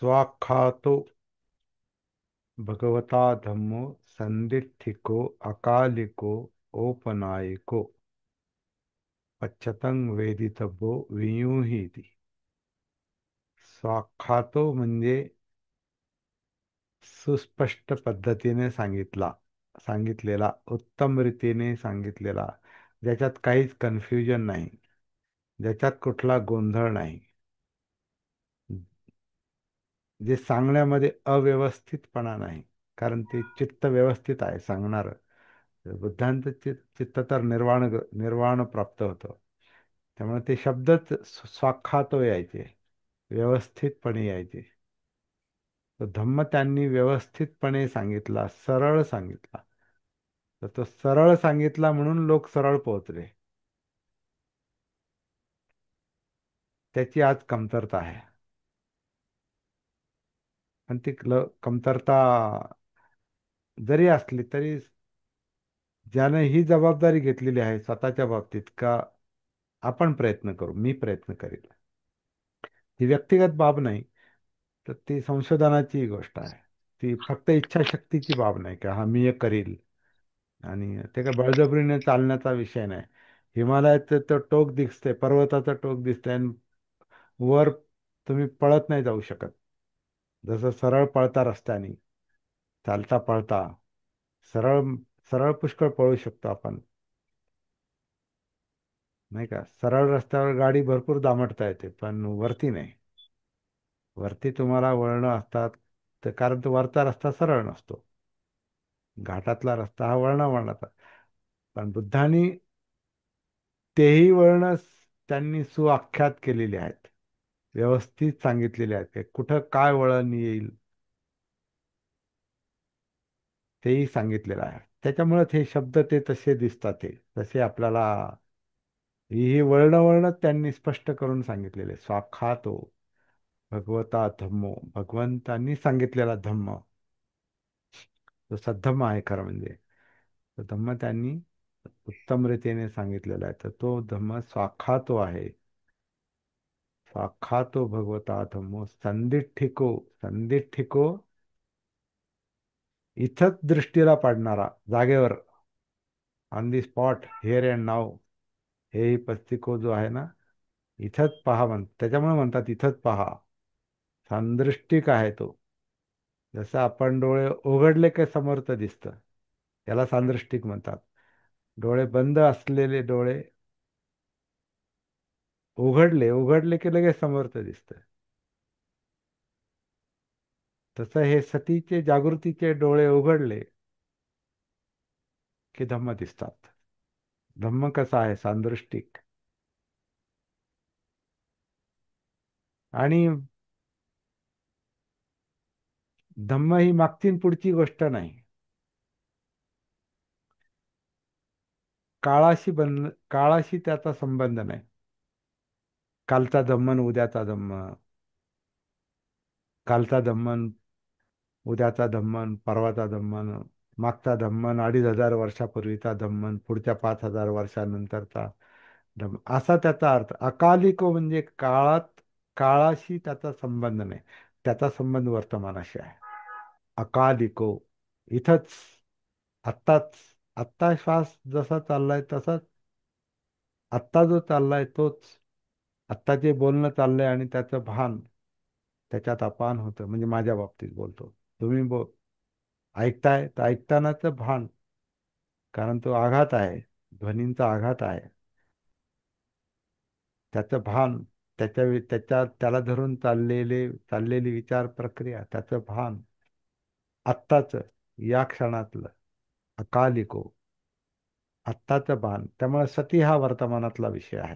स्वाख्यातो भगवता धम्मो संदिट्ठिको अकालिको औपनायिको पश्चतं वेदितव्यो वियूहीति. स्वाख्यातो म्हणजे सुस्पष्ट पद्धतीने सांगितलेला, उत्तम रीतीने सांगितलेला, ज्याच्यात काहीच कन्फ्युजन नाही, ज्याच्यात कुठला गोंधळ नाही, जे सांगण्यामध्ये अव्यवस्थितपणा नाही. कारण ते चित्त व्यवस्थित आहे सांगणार. बुद्धांचं चित्त तर निर्वाण प्राप्त होतं. त्यामुळे ते शब्दच स्वाक्षातो यायचे, व्यवस्थितपणे यायचे. तो धम्म त्यांनी व्यवस्थितपणे सांगितला, सरळ सांगितला. तर तो सरळ सांगितला म्हणून लोक सरळ पोहोचले. त्याची आज कमतरता आहे. पण ती कमतरता जरी असली तरी ज्याने ही जबाबदारी घेतलेली आहे स्वतःच्या बाबतीत का आपण प्रयत्न करू, मी प्रयत्न करेल, ही व्यक्तिगत बाब नाही, तर ती संशोधनाची गोष्ट आहे. ती फक्त इच्छाशक्तीची बाब नाही का हा मी हे करील. आणि ते काय बळजबरीने चालण्याचा विषय नाही. हिमालयाचं तर टोक दिसतंय, पर्वताचं टोक दिसतंय, आणि वर तुम्ही पळत नाही जाऊ शकत. जसं सरळ पळता रस्त्याने, चालता पळता सरळ सरळ पुष्कळ पळू शकतो आपण, नाही का. सरळ रस्त्यावर गाडी भरपूर दामटता येते, पण वरती नाही. वरती तुम्हाला वळणं असतात, तर कारण तो वरचा रस्ता सरळ नसतो. घाटातला रस्ता हा वळणाचा. पण बुद्धांनी तेही वळण त्यांनी सुआख्यात केलेली आहेत, व्यवस्थित सांगितलेले आहेत, की कुठं काय वळण येईल तेही भगवंतांनी आहे. त्याच्यामुळे हे शब्द ते तसे दिसतात, ते तसे आपल्याला ही वळण त्यांनी स्पष्ट करून सांगितलेले. स्वाखातो भगवता धम्मो, भगवंतांनी सांगितलेला धम्म तो सद्धम्म आहे खरं म्हणजे. तो धम्म त्यांनी उत्तम रीतीने सांगितलेला आहे, तर तो धम्म स्वाखातो आहे. स्वाखातो भगवता धम्मो संदिठ्ठिको. संदिठ्ठिको इथंच दृष्टीला पाडणारा, जागेवर, on the spot, here and now. हे पस्तिको जो आहे ना, इथंच पहा त्याच्यामुळे म्हणतात इथंच पहा. सांदृष्टिक आहे तो. जसं आपण डोळे उघडले की समोरचं दिसतं, त्याला सांदृष्टिक म्हणतात. डोळे बंद असलेले डोळे उघडले की लगेच समोरचं दिसतं. तसं हे सतीचे जागृतीचे डोळे उघडले की धम्म दिसतात. धम्म कसा आहे? सांदृष्टिक. आणि धम्म ही मागची न पुढची गोष्ट नाही. काळाशी त्याचा संबंध नाही. कालचा धम्मन उद्याचा धम्म, कालचा धम्मन उद्याचा धम्मन, परवाचा धम्मन, मागचा धम्मन, 2500 वर्षापूर्वीचा धम्मन, पुढच्या 5000 वर्षानंतरचा धम्म, असा त्याचा अर्थ. अकालिको म्हणजे काळाशी त्याचा संबंध नाही, त्याचा संबंध वर्तमानाशी आहे. अकालिको इथंच, आत्ताच. आत्ता श्वास जसा चाललाय तसाच आत्ता जो चाललाय तोच. आत्ता जे बोलणं चाललंय आणि त्याचं भान त्याच्यात अपान होतं. म्हणजे माझ्या बाबतीत बोलतो, तुम्ही ऐकताय तर ऐकतानाचं भान, कारण तो आघात आहे, ध्वनींचा आघात आहे. त्याचं भान, त्याला धरून चाललेली विचार प्रक्रिया, त्याचं भान आत्ताच, या क्षणातलं. अकालिको, आत्ताचं भान. त्यामुळे सती हा वर्तमानातला विषय आहे,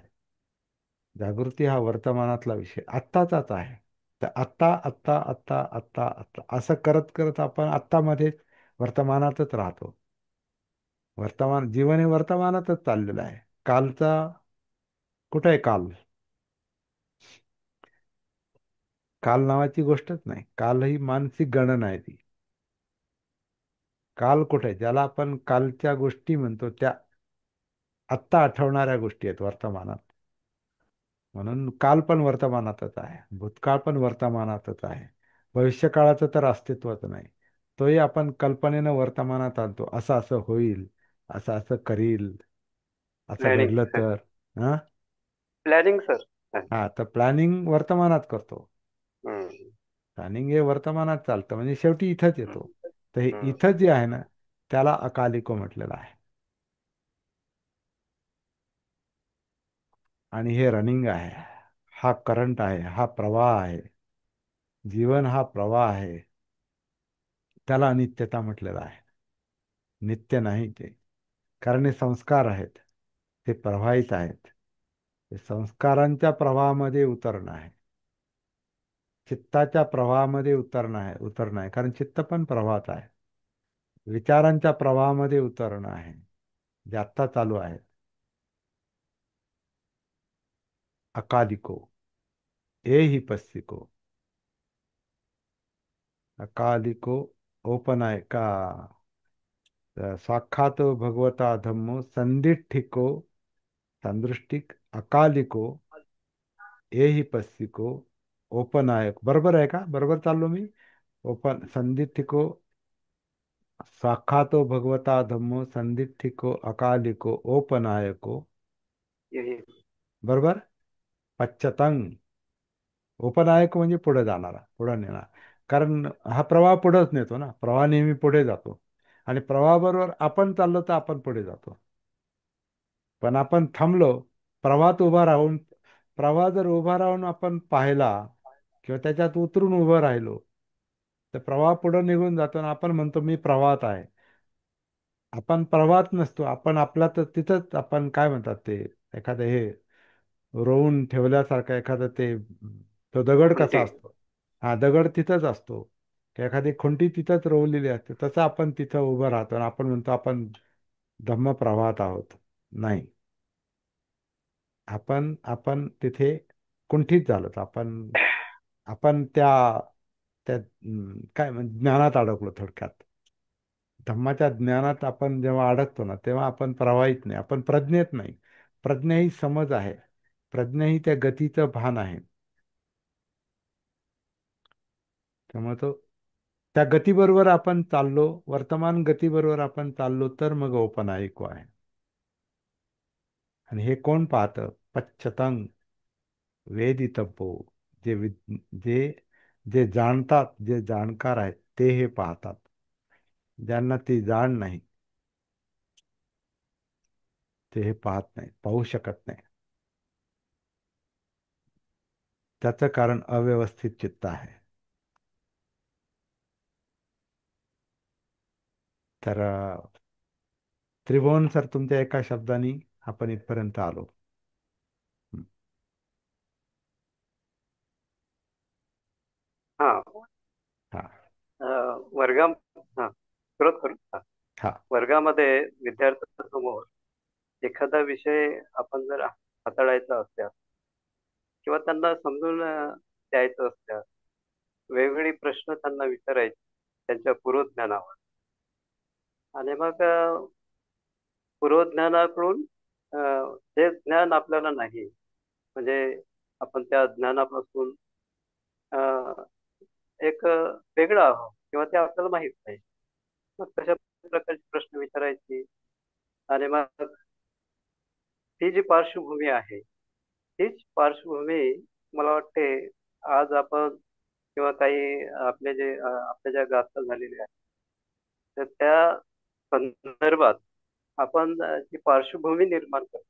जागृती हा वर्तमानातला विषय आत्ताचाच आहे. तर आत्ता आत्ता आत्ता आत्ता आत्ता असं करत करत आपण आत्तामध्येच वर्तमानातच राहतो. जीवन हे वर्तमानातच चाललेलं आहे. कालचा कुठे आहे? काल नावाची गोष्टच नाही. काल ही मानसिक गणना आहे ती. काल कुठे आहे? ज्याला आपण कालच्या गोष्टी म्हणतो त्या आत्ता आठवणाऱ्या गोष्टी आहेत वर्तमानात. म्हणून काल पण वर्तमानातच आहे, भूतकाळ पण वर्तमानातच आहे, भविष्यकाळाचं तर अस्तित्वच नाही. तोही आपण कल्पनेनं वर्तमानात आणतो, असं असं होईल, असं असं करील, असं प्लॅनिंग. घडलं तर. हा. Planning sir. हा, तर प्लॅनिंग वर्तमानात करतो. हम्म. प्लॅनिंग हे वर्तमानात चालतं, म्हणजे शेवटी इथंच येतो. हम्म. तर हे हम्म. इथं जे आहे ना, त्याला अकालिको म्हटलेलं आहे. आणि हे रनिंग आहे, हा करंट आहे, हा प्रवाह आहे. जीवन हा प्रवाह आहे. त्याला अनित्यता म्हटलेलं आहे. नित्य नाही ते. कारण हे संस्कार आहेत, ते प्रवाहित आहेत. ते संस्कारांच्या प्रवाहामध्ये उतरणं आहे. चित्ताच्या प्रवाहामध्ये उतरणं आहे, कारण चित्त पण प्रवाहात आहे. विचारांच्या प्रवाहामध्ये उतरणं आहे, जे आत्ता चालू आहे. अकालिको ए ही पस्सिको. अकालिको ओपन आहे का. साक्षात भगवता धम्मो संदिठ्ठिको संदृष्टिक अकालिको ए ही पस्सिको ओपनायक. बरोबर आहे का, बरोबर चाललो मी. ओपन संदिठ्ठिको साक्षातो भगवता धम्मो संदिठ्ठिको अकालिको ओपनायको. यही. बरोबर. पश्चतंग. उपनायक म्हणजे पुढे जाणारा, पुढे नेणार. कारण हा प्रवाह पुढेच नेतो ना, प्रवाह नेहमी पुढे जातो. आणि प्रवाहाबरोबर आपण चाललो तर आपण पुढे जातो. पण आपण थांबलो, प्रवाहात उभा राहून, प्रवाह जर उभा राहून आपण पाहिला किंवा त्याच्यात उतरून उभं राहिलो, तर प्रवाह पुढे निघून जातो आणि आपण म्हणतो मी प्रवाहात आहे. आपण प्रवाहात नसतो, आपण आपला तर तिथंच, आपण काय म्हणतात ते, एखादं हे रोवून ठेवल्यासारखं एखादं ते, तो दगड कसा खुंटी. असतो. हा, दगड तिथंच असतो. एखादी खुंटी तिथंच रोवलेली असते, तसं आपण तिथं उभं राहतो आणि आपण म्हणतो आपण धम्मप्रवाहात आहोत. नाही. आपण आपण तिथे कुंठित झालो. आपण आपण त्या त्या काय ज्ञानात अडकलो थोडक्यात. धम्माच्या ज्ञानात आपण जेव्हा अडकतो ना, तेव्हा आपण प्रवाहित नाही, आपण प्रज्ञेत नाही. प्रज्ञा ही समज आहे. प्रज्ञा ही त्या गतीचं भान आहे. त्यामुळे तो, त्या गतीबरोबर आपण चाललो, वर्तमान गतीबरोबर आपण चाललो, तर मग ओपन ऐकू आहे. आणि हे कोण पाहतं. पश्चतंग वेदितव्यो. जे जे जे जाणतात, जे जाणकार आहेत, ते हे पाहतात. ज्यांना ती जाण नाही, ते हे पाहत नाही, पाहू शकत नाही. त्याचं कारण अव्यवस्थित चित्त आहे. तर त्रिभुवन सर, तुमच्या एका शब्दाने आपण इथपर्यंत आलो. हं. हा. हा. वर्गा हा सुरुवात करू. हा. हा. वर्गामध्ये विद्यार्थ्यांसमोर एखादा विषय आपण जर हाताळायचा असल्यास किंवा त्यांना समजून द्यायचं असल्यास वेगवेगळे प्रश्न त्यांना विचारायचे त्यांच्या पूर्वज्ञानावर. आणि मग पूर्वज्ञानाकडून अ, जे ज्ञान आपल्याला नाही, म्हणजे आपण त्या ज्ञानापासून अ, एक वेगळं आहोत किंवा ते आपल्याला माहित नाही. मग तशा प्रकारचे प्रश्न विचारायची. आणि मग ती जी पार्श्वभूमी आहे, तीच पार्श्वभूमी मला वाटते आज आपण किंवा काही आपल्या ज्या गाथा झालेल्या आहेत, तर त्या संदर्भात आपण जी पार्श्वभूमी निर्माण करतो,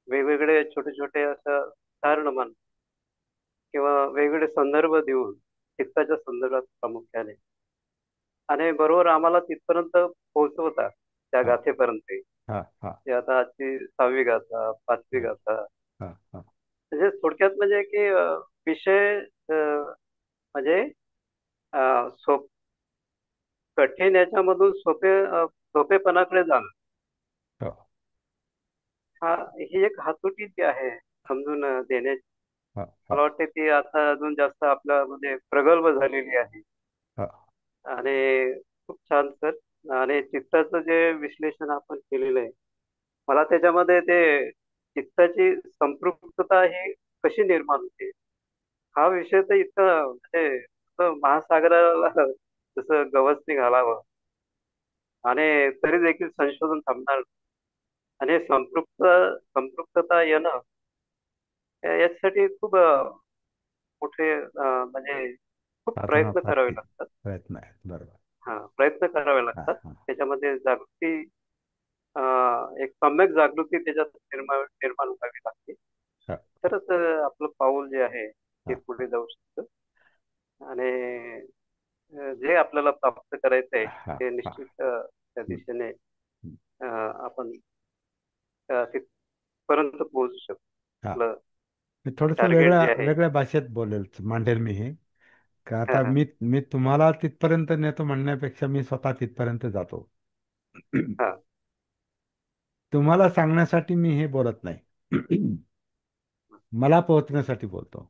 वेगवेगळे छोटे-छोटे असं उदाहरणं म्हण किंवा वेगवेगळे संदर्भ देऊन चित्ताच्या संदर्भात प्रामुख्याने आणि बरोबर आम्हाला तिथपर्यंत पोहोचवतात त्या हा. गाथेपर्यंत. हा. हा. ते आता आजची 6वी गाथा, 5वी हा. गाथा. हा. हा. म्हणजे थोडक्यात म्हणजे की विषय म्हणजे अ, सोप कठीण याच्यामधून सोपेपणाकडे जाणं. हो. हा, ही एक हातोटी जी आहे समजून देण्याची, हा. हा. मला वाटते ती आता अजून जास्त आपल्यामध्ये प्रगल्भ झालेली आहे. हा. आणि खूप छान सर. आणि चित्ताचं जे विश्लेषण आपण केलेलं आहे, मला त्याच्यामध्ये ते चित्ताची संपृक्तता ही कशी निर्माण होते, हा विषय तर इतका म्हणजे नुसतं महासागराला जसं गवच निघालावं आणि तरी देखील संशोधन थांबणार नाही. आणि संपृक्तता येणं याच्यासाठी खूप मोठे म्हणजे खूप प्रयत्न करावे साधनापाती लागतात. प्रयत्न आहेत, बरोबर. हा, प्रयत्न करावे हा लागतात. हा त्याच्यामध्ये जागृती, एक सम्यक जागृती त्याच्यात निर्माण व्हावी लागते. हा तरच आपलं पाऊल जे आहे ते हा पुढे जाऊ शकतं. आणि जे आपल्याला प्राप्त करायचं आहे हा ते हा निश्चित त्या हम्म, दिशेने हम्म. आपण तिथपर्यंत पोहोचू शकतो. हा आपलं मी थोडस टार्गेट वेगळ्या जे आहे. वेगळ्या भाषेत मांडेल मी हे. का हा, आता हा, मी तुम्हाला तिथपर्यंत नेतो म्हणण्यापेक्षा मी स्वतः तिथपर्यंत जातो. हा, तुम्हाला सांगण्यासाठी मी हे बोलत नाही. मला पोहोचण्यासाठी बोलतो.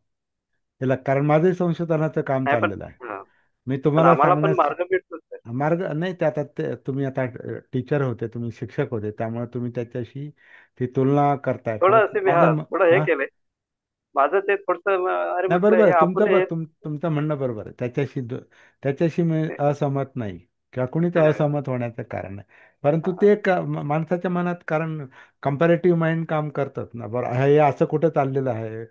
त्याला कारण माझे संशोधनाचं काम नाही पण, चाललेलं आहे. हा, मी पण तुम्हाला आम्हाला पण सांगण्यास मार्ग भेटतोच आहे. मार्ग नाही, ते आता तुम्ही आता टीचर होते, तुम्ही शिक्षक होते, त्यामुळे तुम्ही त्याच्याशी ती तुलना करताय. थोडं परंतु असे मी माझं थोडं हे हा केलंय. माझं ते थोडस, अरे नाही, म्हटलं बरोबर हे आहे आपण तुमचं, हे तुमचं म्हणणं बरोबर आहे. त्याच्याशी मी ते- असहमत नाही किंवा कुणी ते नाही, असहमत होण्याचं कारण नाही. परंतु हा, ते माणसाच्या मनात, कारण कम्पॅरेटिव्ह माइंड काम करतात ना, बरं हे असं कुठं चाललेलं आहे.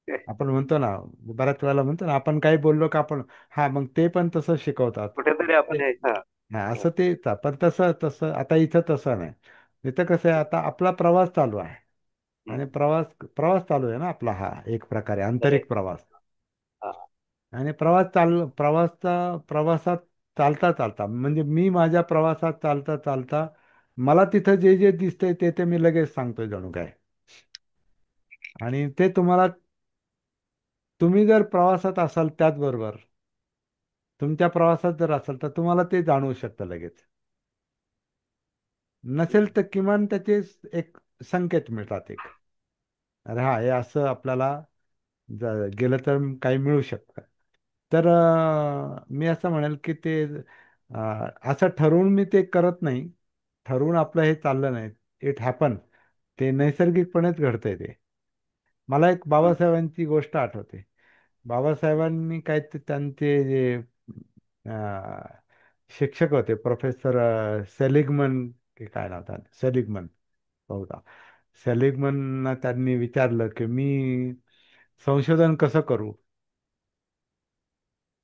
ते आपण म्हणतो ना, बऱ्याच वेळेला म्हणतो ना, आपण काही बोललो का आपण, हा मग ते पण तसं शिकवतात. कुठेतरी ते आपण हे, हा, नाही हा, असं ते पण तसं तसं आता इथं तसं नाही. इथं कसं आहे, आता आपला प्रवास चालू आहे. आणि हम्म, प्रवास प्रवास चालू आहे ना आपला, हा एक प्रकारे खरंय. आंतरिक प्रवास. हा, आणि प्रवासात चालता चालता, म्हणजे मी माझ्या प्रवासात चालता चालता मला तिथं जे जे दिसतंय ते मी लगेच सांगतोय जणू काय. आणि ते तुम्हाला, तुम्ही जर प्रवासात असाल त्याचबरोबर, तुमच्या प्रवासात जर असाल तर तुम्हाला ते जाणवू शकतं लगेच. नसेल हम्म, तर किमान त्याचे एक संकेत मिळतात एक, अरे हा हे असं आपल्याला गेलं तर काही मिळू शकतं. तर मी असं म्हणेल की ते असं ठरवून मी ते करत नाही. ठरवून आपलं हे चाललं नाही. It happen. ते नैसर्गिकपणेच घडतंय ते. मला एक हम्म, बाबासाहेबांची गोष्ट आठवते. बाबासाहेबांनी काय ते त्यांचे जे शिक्षक होते, प्रोफेसर सेलिगमन, की काय नाव त्याचं, सेलिगमन बहुधा. सेलिगमनना त्यांनी विचारलं की मी संशोधन कसं करू,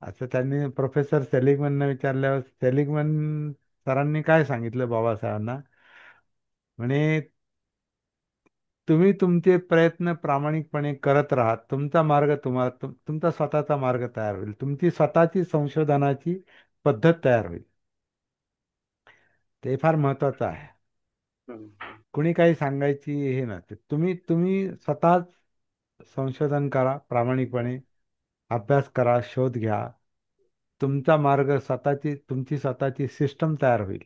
असं त्यांनी प्रोफेसर सेलिगमनना विचारल्यावर सेलिगमन सरांनी काय सांगितलं बाबासाहेबांना, म्हणे तुम्ही तुमचे प्रयत्न प्रामाणिकपणे करत राहा, तुमचा मार्ग तुम्हाला तुमचा स्वतःचा मार्ग तयार होईल, तुमची स्वतःची संशोधनाची पद्धत तयार होईल. ते फार महत्वाचं आहे. हम्म, कुणी काही सांगायची हे नसते. तुम्ही तुम्ही स्वतःच संशोधन करा प्रामाणिकपणे, अभ्यास करा, शोध घ्या. तुमचा मार्ग तुमची स्वतःची सिस्टम तयार होईल.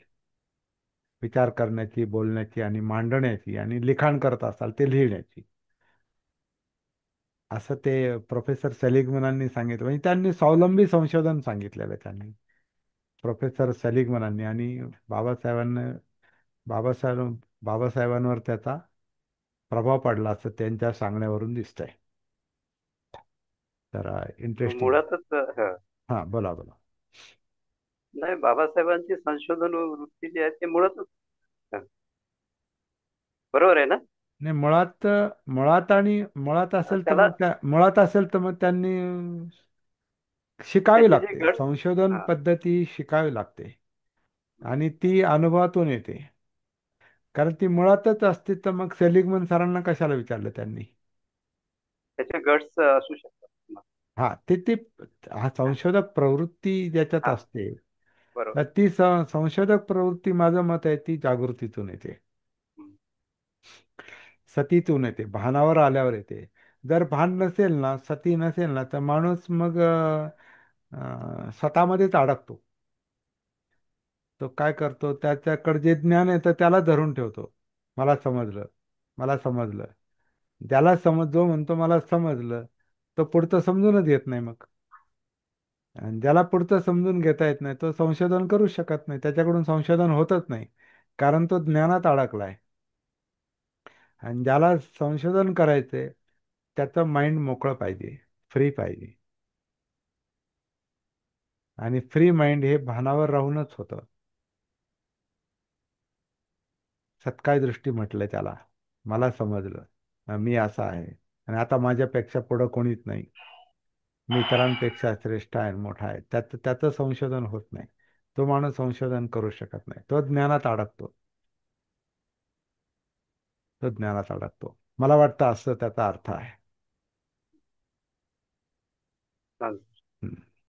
विचार करण्याची, बोलण्याची आणि मांडण्याची, आणि लिखाण करत असाल ते लिहिण्याची. असं ते प्रोफेसर सेलिगमनांनी सांगितलं. म्हणजे त्यांनी स्वावलंबी संशोधन सांगितलेलं आहे त्यांनी, प्रोफेसर सेलिगमनांनी. आणि बाबासाहेबांना बाबासाहेब बाबासाहेबांवर त्याचा प्रभाव पडला असं त्यांच्या सांगण्यावरून दिसतंय. तर इंटरेस्टिंग आहे. मुळातच, हा, हां, बोला बोला. नाही, बाबासाहेबांची संशोधन वृत्ती जी आहे ते मुळातच, हा, बरोबर आहे ना. नाही, मुळात मुळात आणि मुळात असेल तर त्याला मग मुळात असेल तर मग त्यांनी शिकावी त्याची जी लागते. गट, संशोधन हा, पद्धती शिकावी लागते. आणि ती अनुभवातून येते. कारण ती मुळातच असते, तर मग सेलिगमन सरांना कशाला विचारलं त्यांनी. त्याचे गट्स असू शकतात. हा ते हा संशोधक प्रवृत्ती ज्याच्यात हा, असते, बरोबर. तर ती संशोधक प्रवृत्ती, माझं मत आहे, ती जागृतीतून येते, हम्म, सतीतून येते, भानावर आल्यावर येते. जर भान नसेल ना, सती नसेल ना, तर माणूस मग स्वतःमध्येच अडकतो. तो काय करतो, त्याच्याकडे जे ज्ञान आहे तर त्याला धरून ठेवतो. मला समजलं, मला समजलं. ज्याला जो म्हणतो मला समजलं, तो पुढचं समजूनच येत नाही मग. आणि ज्याला पुढचं समजून घेता येत नाही तो संशोधन करू शकत नाही, त्याच्याकडून संशोधन होतच नाही, कारण तो ज्ञानात अडकलाय. आणि ज्याला संशोधन करायचंय त्याचं माइंड मोकळं पाहिजे, फ्री पाहिजे. आणि फ्री माइंड हे भानावर राहूनच होतं. सत्काय दृष्टी म्हटलंय त्याला. मला समजलं मी असा आहे आणि आता माझ्यापेक्षा पुढं कोणीच नाही. मी इतरांपेक्षा श्रेष्ठ आहे, मोठा आहे. त्याचं संशोधन होत नाही. तो माणूस संशोधन करू शकत नाही. तो ज्ञानात अडकतो. तो ज्ञानात अडकतो. मला वाटतं असं त्याचा अर्थ आहे. चालेल.